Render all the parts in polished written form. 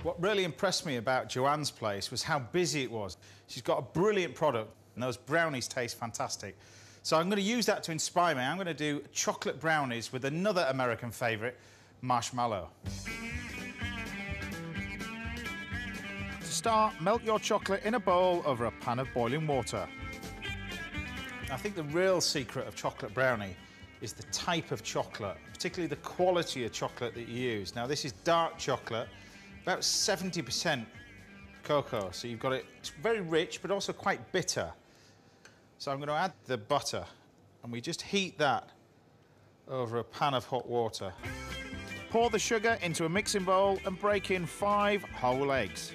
What really impressed me about Joanne's place was how busy it was. She's got a brilliant product, and those brownies taste fantastic. So I'm going to use that to inspire me. I'm going to do chocolate brownies with another American favourite, marshmallow. To start, melt your chocolate in a bowl over a pan of boiling water. I think the real secret of chocolate brownie is the type of chocolate, particularly the quality of chocolate that you use. Now, this is dark chocolate, about 70% cocoa, so you've got it, it's very rich but also quite bitter. So I'm going to add the butter, and we just heat that over a pan of hot water. Pour the sugar into a mixing bowl and break in 5 whole eggs.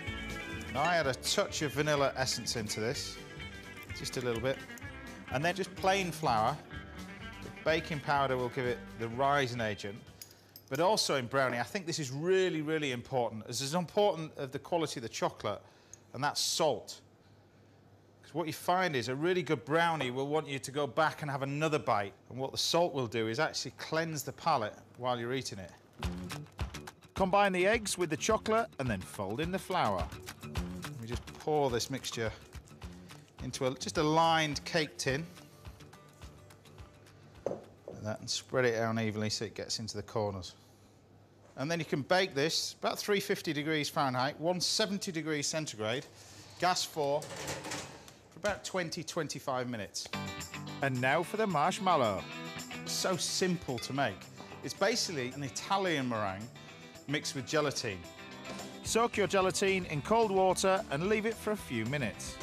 Now, I add a touch of vanilla essence into this, just a little bit, and then just plain flour. The baking powder will give it the rising agent. But also in brownie, I think this is really, really important. This is important of the quality of the chocolate, and that's salt. Because what you find is a really good brownie will want you to go back and have another bite. And what the salt will do is actually cleanse the palate while you're eating it. Combine the eggs with the chocolate and then fold in the flour. We just pour this mixture into just a lined cake tin. That and spread it out evenly so it gets into the corners. And then you can bake this about 350 degrees Fahrenheit, 170 degrees centigrade, gas 4, for about 20-25 minutes. And now for the marshmallow. It's so simple to make. It's basically an Italian meringue mixed with gelatine. Soak your gelatine in cold water and leave it for a few minutes.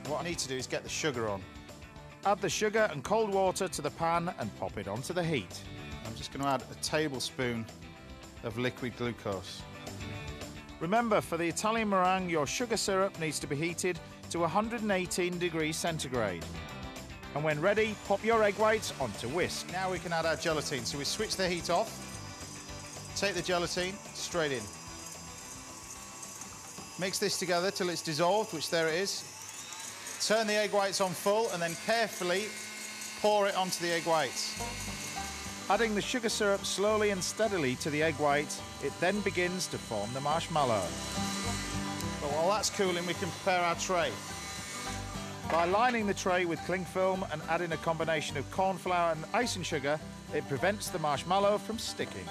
What I need to do is get the sugar on. Add the sugar and cold water to the pan and pop it onto the heat. I'm just going to add a tablespoon of liquid glucose. Remember, for the Italian meringue, your sugar syrup needs to be heated to 118 degrees centigrade. And when ready, pop your egg whites onto whisk. Now we can add our gelatine. So we switch the heat off, take the gelatine straight in. Mix this together till it's dissolved, which there it is. Turn the egg whites on full and then carefully pour it onto the egg whites. Adding the sugar syrup slowly and steadily to the egg white, it then begins to form the marshmallow. But while that's cooling, we can prepare our tray. By lining the tray with cling film and adding a combination of corn flour and icing sugar, it prevents the marshmallow from sticking.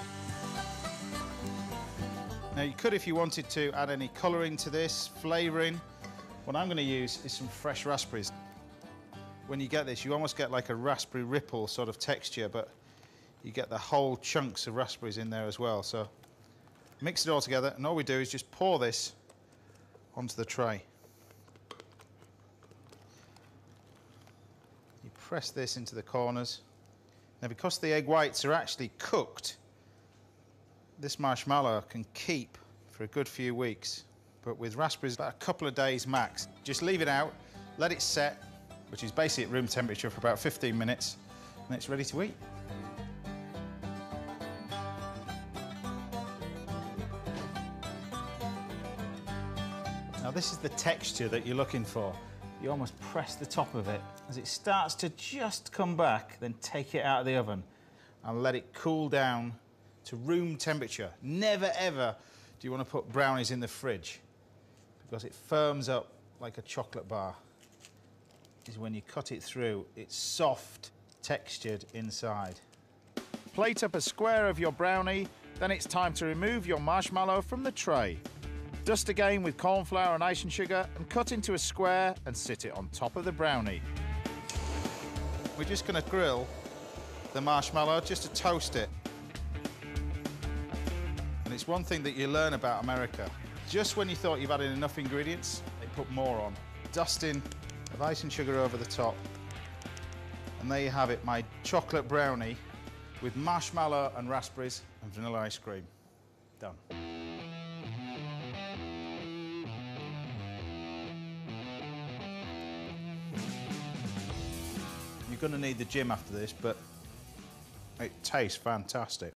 Now, you could, if you wanted to, add any colouring to this, flavouring. What I'm going to use is some fresh raspberries. When you get this, you almost get like a raspberry ripple sort of texture, but you get the whole chunks of raspberries in there as well. So mix it all together, and all we do is just pour this onto the tray. You press this into the corners. Now, because the egg whites are actually cooked, this marshmallow can keep for a good few weeks. But with raspberries, about a couple of days max. Just leave it out, let it set, which is basically at room temperature, for about 15 minutes, and it's ready to eat. Now, this is the texture that you're looking for. You almost press the top of it. As it starts to just come back, then take it out of the oven and let it cool down to room temperature. Never, ever do you want to put brownies in the fridge, because it firms up like a chocolate bar. Is when you cut it through, it's soft, textured inside. Plate up a square of your brownie, then it's time to remove your marshmallow from the tray. Dust again with corn flour and icing sugar and cut into a square and sit it on top of the brownie. We're just going to grill the marshmallow just to toast it. And it's one thing that you learn about America. Just when you thought you've added enough ingredients, they put more on. Dusting of icing sugar over the top. And there you have it, my chocolate brownie with marshmallow and raspberries and vanilla ice cream. Done. You're going to need the gym after this, but it tastes fantastic.